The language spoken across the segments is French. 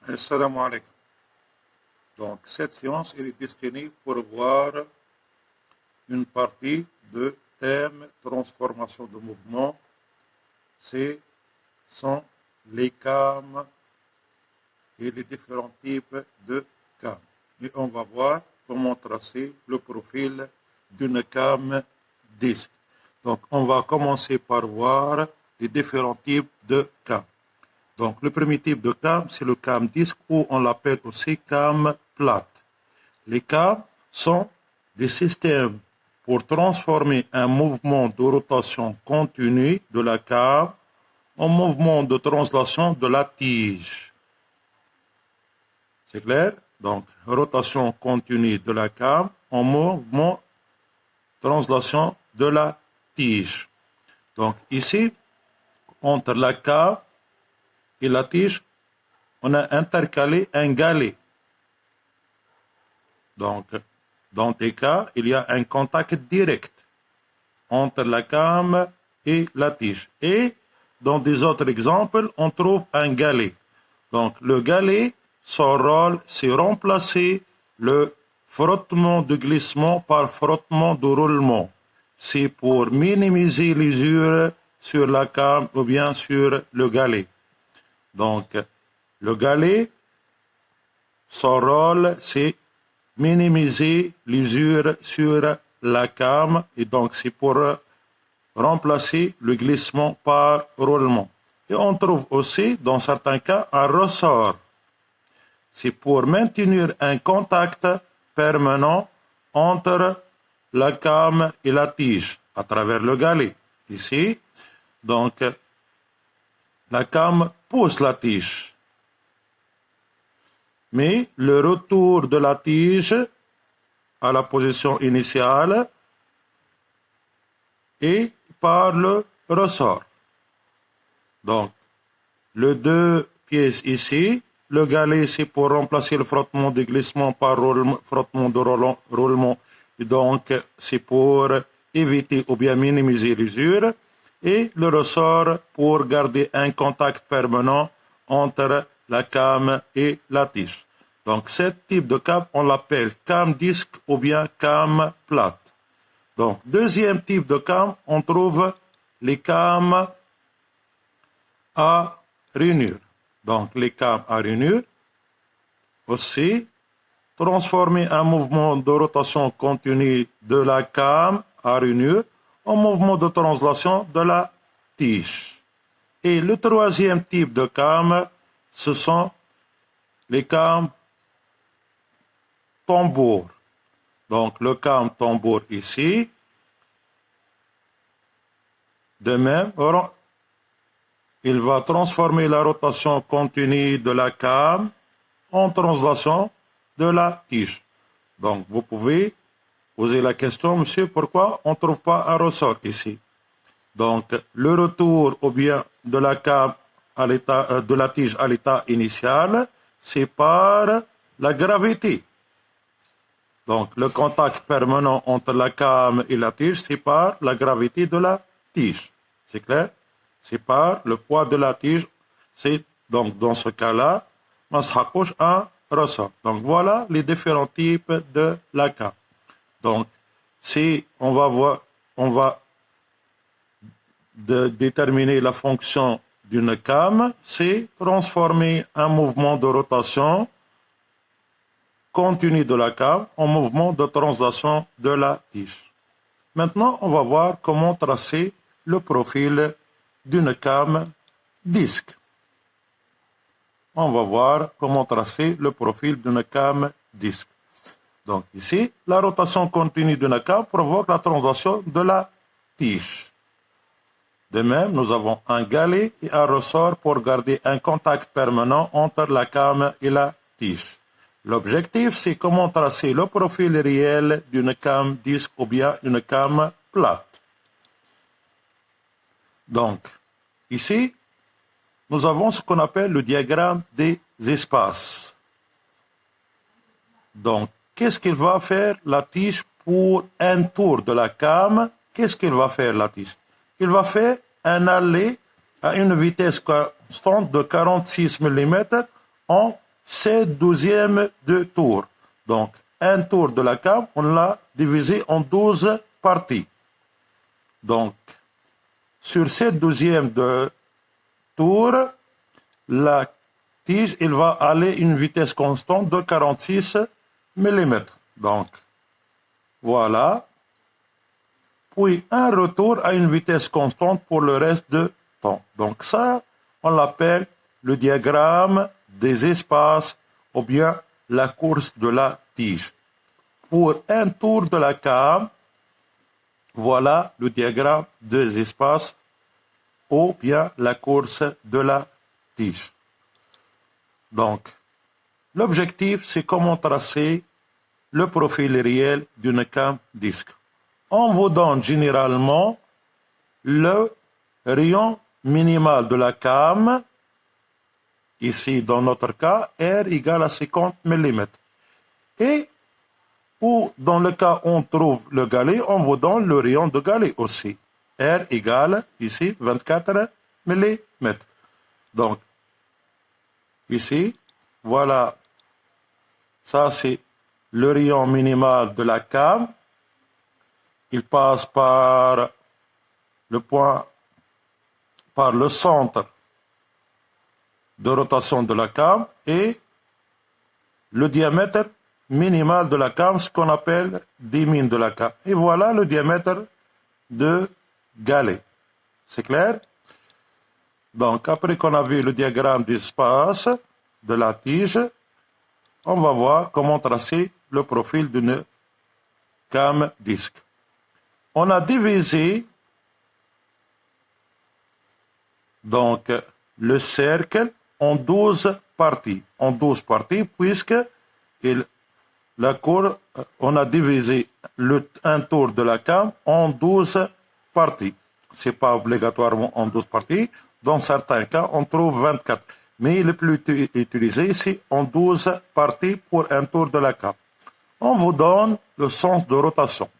Assalamu alaikum. Donc, cette séance elle est destinée pour voir une partie de thème transformation de mouvement. Ce sont les CAM et les différents types de CAM. Et on va voir comment tracer le profil d'une CAM disque. Donc, on va commencer par voir les différents types de CAM. Donc, le premier type de CAM, c'est le CAM disque ou on l'appelle aussi CAM plate. Les CAM sont des systèmes pour transformer un mouvement de rotation continue de la CAM en mouvement de translation de la tige. C'est clair? Donc, rotation continue de la CAM en mouvement de translation de la tige. Donc, ici, entre la CAM et la tige, on a intercalé un galet. Donc, dans tes cas, il y a un contact direct entre la CAM et la tige. Et dans des autres exemples, on trouve un galet. Donc, le galet, son rôle, c'est remplacer le frottement de glissement par frottement de roulement. C'est pour minimiser l'usure sur la CAM ou bien sur le galet. Donc, le galet, son rôle, c'est minimiser l'usure sur la CAM et donc c'est pour remplacer le glissement par roulement. Et on trouve aussi, dans certains cas, un ressort. C'est pour maintenir un contact permanent entre la CAM et la tige à travers le galet. Ici, donc, la CAM pousse la tige. Mais le retour de la tige à la position initiale est par le ressort. Donc, les deux pièces ici, le galet c'est pour remplacer le frottement de glissement par frottement de roulement, et donc c'est pour éviter ou bien minimiser l'usure, et le ressort pour garder un contact permanent entre la CAM et la tige. Donc, ce type de CAM, on l'appelle CAM disque ou bien CAM plate. Donc, deuxième type de CAM, on trouve les CAM à rainure. Donc, les CAM à rainure, aussi, transformer un mouvement de rotation continue de la CAM à rainure en mouvement de translation de la tige. Et le troisième type de CAM, ce sont les CAM tambour. Donc, le CAM tambour ici, de même, il va transformer la rotation continue de la CAM en translation de la tige. Donc, vous pouvez poser la question, monsieur, pourquoi on ne trouve pas un ressort ici? Donc, le retour ou bien de la CAM à l'état, de la tige à l'état initial, c'est par la gravité. Donc, le contact permanent entre la CAM et la tige, c'est par la gravité de la tige. C'est clair? C'est par le poids de la tige. C'est donc, dans ce cas-là, on se rapproche un ressort. Donc, voilà les différents types de la CAM. Donc, si on va déterminer la fonction d'une CAM, c'est transformer un mouvement de rotation continu de la CAM en mouvement de translation de la tige. Maintenant, on va voir comment tracer le profil d'une CAM disque. On va voir comment tracer le profil d'une CAM disque. Donc ici, la rotation continue d'une CAM provoque la translation de la tige. De même, nous avons un galet et un ressort pour garder un contact permanent entre la CAM et la tige. L'objectif, c'est comment tracer le profil réel d'une CAM disque ou bien une CAM plate. Donc, ici, nous avons ce qu'on appelle le diagramme des espaces. Donc, qu'est-ce qu'il va faire la tige pour un tour de la CAM? Qu'est-ce qu'il va faire la tige? Il va faire un aller à une vitesse constante de 46 mm en 7/12 de tour. Donc, un tour de la came, on l'a divisé en 12 parties. Donc, sur 7/12 de tour, la tige, il va aller à une vitesse constante de 46 mm. Donc, voilà. Puis, un retour à une vitesse constante pour le reste du temps. Donc, ça, on l'appelle le diagramme des espaces ou bien la course de la tige. Pour un tour de la came, voilà le diagramme des espaces ou bien la course de la tige. Donc, l'objectif, c'est comment tracer le profil réel d'une came disque. On vous donne généralement le rayon minimal de la came, ici dans notre cas, R égale à 50 mm. Et ou dans le cas où on trouve le galet, on vous donne le rayon de galet aussi. R égale ici 24 mm. Donc, ici, voilà, ça c'est le rayon minimal de la came. Il passe par le point, par le centre de rotation de la came et le diamètre minimal de la came, ce qu'on appelle dimine de la came. Et voilà le diamètre de galet. C'est clair? Donc, après qu'on a vu le diagramme d'espace de la tige, on va voir comment tracer le profil d'une came disque. On a divisé donc le cercle en 12 parties. En 12 parties, puisque la cour, on a divisé un tour de la came en 12 parties. Ce n'est pas obligatoirement en 12 parties. Dans certains cas, on trouve 24. Mais le plus utilisé, c'est en 12 parties pour un tour de la came. On vous donne le sens de rotation.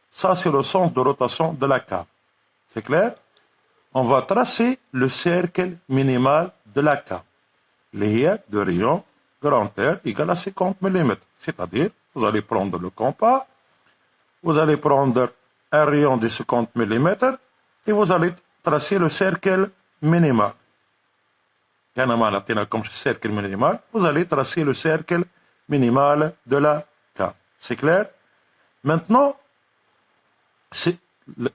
Ça, c'est le sens de rotation de la came. C'est clair? On va tracer le cercle minimal de la came. L'IA de rayon grand R égale à 50 mm. C'est-à-dire, vous allez prendre le compas, vous allez prendre un rayon de 50 mm et vous allez tracer le cercle minimal. Comme cercle minimal, vous allez tracer le cercle minimal de la came. C'est clair? Maintenant, c'est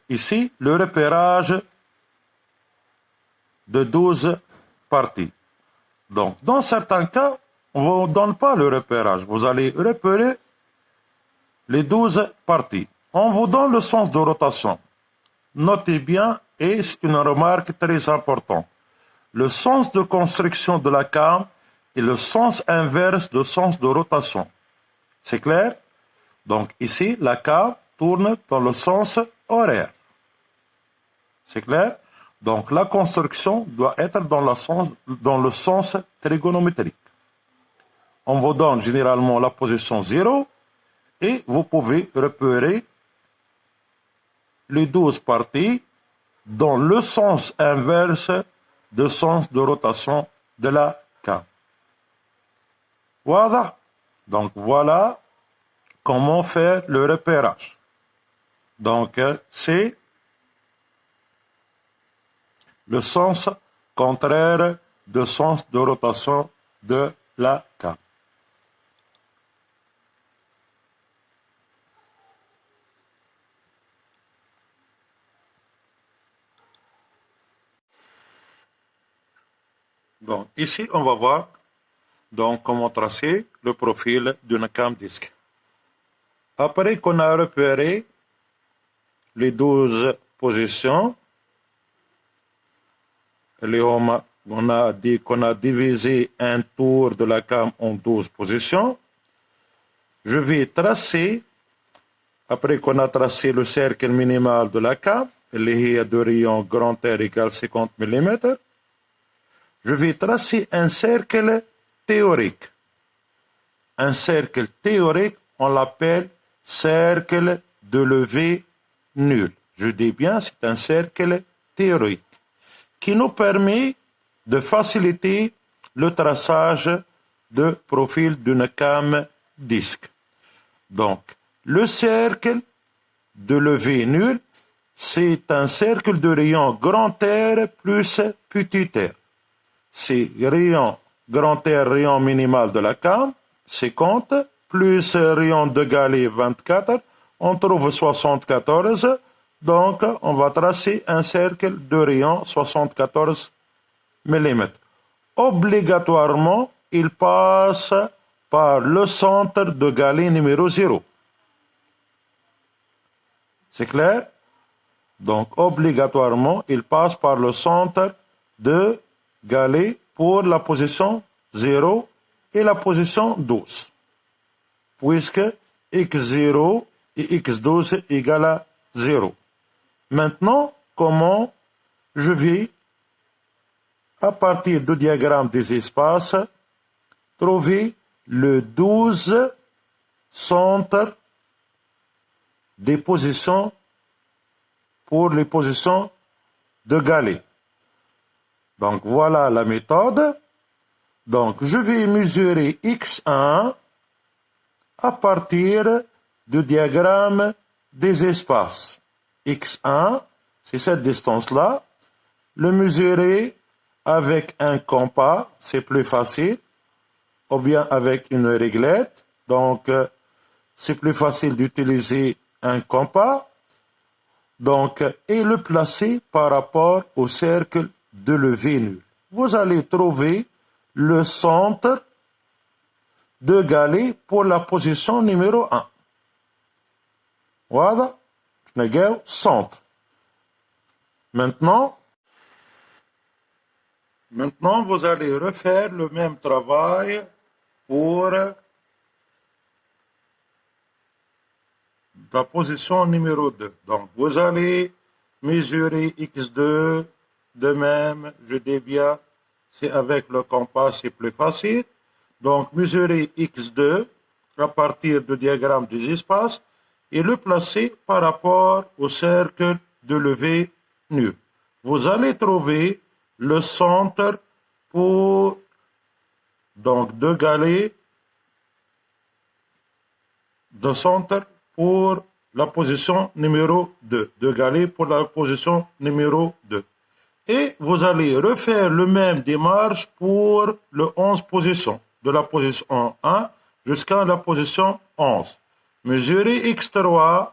ici le repérage de 12 parties. Donc, dans certains cas, on ne vous donne pas le repérage. Vous allez repérer les 12 parties. On vous donne le sens de rotation. Notez bien, et c'est une remarque très importante. Le sens de construction de la came est le sens inverse du sens de rotation. C'est clair? Donc, ici, la came tourne dans le sens horaire. C'est clair? Donc, la construction doit être dans le sens trigonométrique. On vous donne généralement la position 0 et vous pouvez repérer les 12 parties dans le sens inverse du sens de rotation de la came. Voilà. Donc, voilà comment faire le repérage. Donc, c'est le sens contraire du sens de rotation de la came. Donc, ici, on va voir donc, comment tracer le profil d'une came disque. Après qu'on a repéré les 12 positions, on a dit qu'on a divisé un tour de la came en 12 positions. Je vais tracer, après qu'on a tracé le cercle minimal de la came, les de rayon grand R égale 50 mm, je vais tracer un cercle théorique. Un cercle théorique, on l'appelle cercle de levée nulle. Je dis bien, c'est un cercle théorique qui nous permet de faciliter le traçage de profil d'une cam disque. Donc, le cercle de levée nulle, c'est un cercle de rayon grand R plus petit r. C'est rayon grand R, rayon minimal de la cam, 50, plus rayon de galet 24, on trouve 74. Donc, on va tracer un cercle de rayon 74 mm. Obligatoirement, il passe par le centre de galet numéro 0. C'est clair? Donc, obligatoirement, il passe par le centre de galet pour la position 0 et la position 12. Puisque x0 et x12 égale à 0. Maintenant, comment je vais, à partir du diagramme des espaces, trouver le 12 centre des positions pour les positions de galet. Donc, voilà la méthode. Donc, je vais mesurer x1 à partir du diagramme des espaces. x1, c'est cette distance-là. Le mesurer avec un compas, c'est plus facile, ou bien avec une réglette. Donc, c'est plus facile d'utiliser un compas. Donc, et le placer par rapport au cercle de levée nulle. Vous allez trouver le centre de galet pour la position numéro 1. Voilà, centre. Maintenant, vous allez refaire le même travail pour la position numéro 2. Donc, vous allez mesurer x2. De même, je dis bien, c'est avec le compas, c'est plus facile. Donc, mesurer x2 à partir du diagramme des espaces et le placer par rapport au cercle de levée nulle. Vous allez trouver le centre pour, donc, deux galets de centre pour la position numéro 2. Deux galets pour la position numéro 2. Et vous allez refaire le même démarche pour le 11 position, de la position 1 jusqu'à la position 11. Mesurez x3,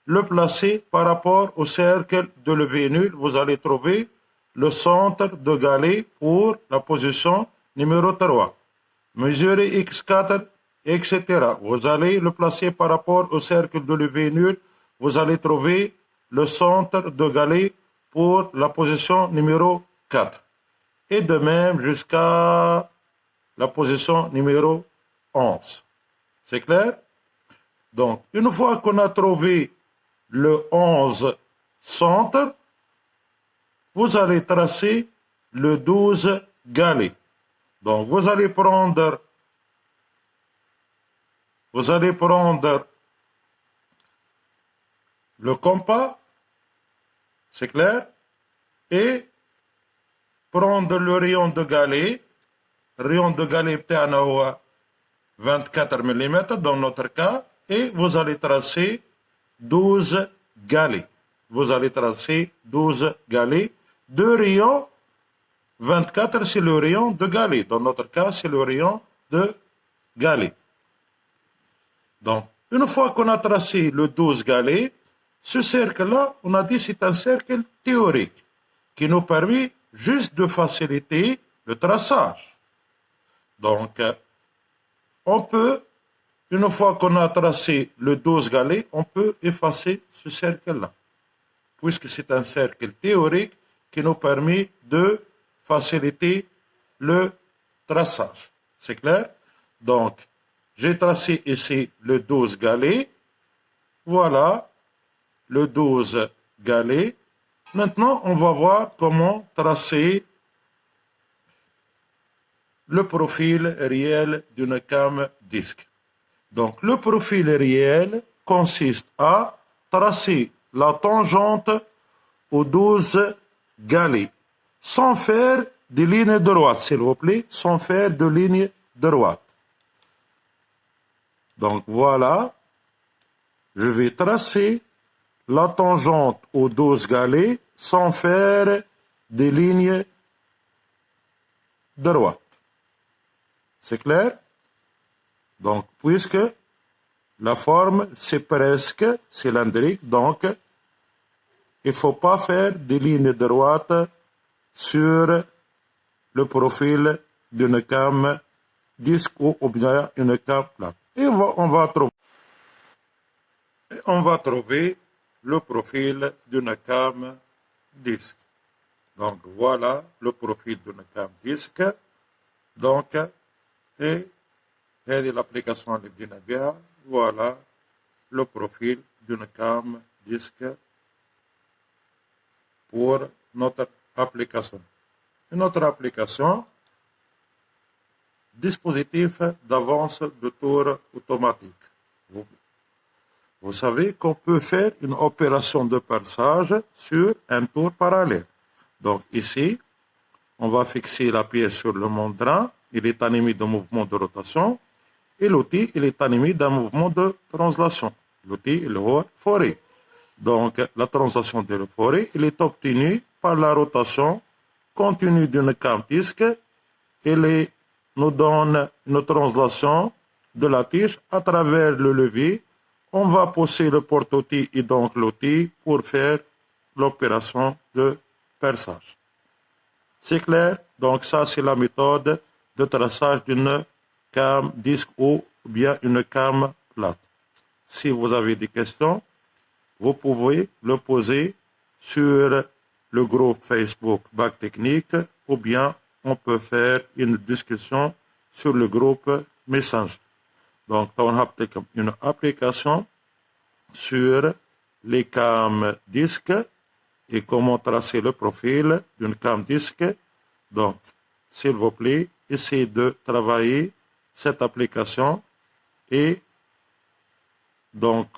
le placer par rapport au cercle de levée nulle. Vous allez trouver le centre de galet pour la position numéro 3. Mesurez x4, etc. Vous allez le placer par rapport au cercle de levée nulle. Vous allez trouver le centre de galet pour la position numéro 4. Et de même jusqu'à la position numéro 11. C'est clair? Donc, une fois qu'on a trouvé le 11 centre, vous allez tracer le 12 galet. Donc, vous allez prendre le compas, c'est clair, et prendre le rayon de galet peut-être 24 mm dans notre cas, et vous allez tracer 12 galets. Vous allez tracer 12 galets. Deux rayons, 24 c'est le rayon de galet. Dans notre cas, c'est le rayon de galet. Donc, une fois qu'on a tracé le 12 galets, ce cercle-là, on a dit c'est un cercle théorique qui nous permet juste de faciliter le traçage. Donc, on peut, une fois qu'on a tracé le 12 galets, on peut effacer ce cercle-là, puisque c'est un cercle théorique qui nous permet de faciliter le traçage. C'est clair? Donc, j'ai tracé ici le 12 galets. Voilà le 12 galets. Maintenant, on va voir comment tracer le profil réel d'une cam disque. Donc, le profil réel consiste à tracer la tangente aux 12 galets sans faire des lignes droites, s'il vous plaît, sans faire de lignes droites. Donc voilà, je vais tracer la tangente aux 12 galets sans faire des lignes droites. C'est clair? Donc, puisque la forme, c'est presque cylindrique, donc il ne faut pas faire des lignes droites sur le profil d'une came disque ou bien une came plate. Et on va trouver le profil d'une came disque. Donc voilà le profil d'une came disque. Donc, et l'application اللي بدينا بها. Voilà le profil d'une came disque pour notre application. Une autre application, dispositif d'avance de tour automatique. Vous savez qu'on peut faire une opération de perçage sur un tour parallèle. Donc ici, on va fixer la pièce sur le mondrain. Il est animé d'un mouvement de rotation. Et l'outil, il est animé d'un mouvement de translation. L'outil, il est foré. Donc, la translation de foré, il est obtenue par la rotation continue d'une came disque. Elle nous donne une translation de la tige à travers le levier. On va pousser le porte-outil et donc l'outil pour faire l'opération de perçage. C'est clair? Donc, ça, c'est la méthode de traçage d'une came disque ou bien une came plate. Si vous avez des questions, vous pouvez le poser sur le groupe Facebook Bac Technique ou bien on peut faire une discussion sur le groupe Messenger. Donc, on a une application sur les cames disques et comment tracer le profil d'une came disque. Donc, s'il vous plaît, essayez de travailler cette application et donc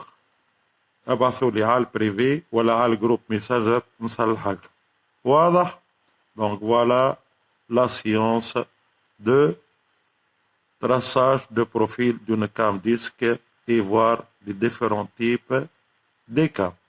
ابعثوا لي على البريفي ولا على الجروب ميساجر نصلحها لكم. واضح؟ Donc voilà la science de traçage de profil d'une came disque et voir les différents types des cames.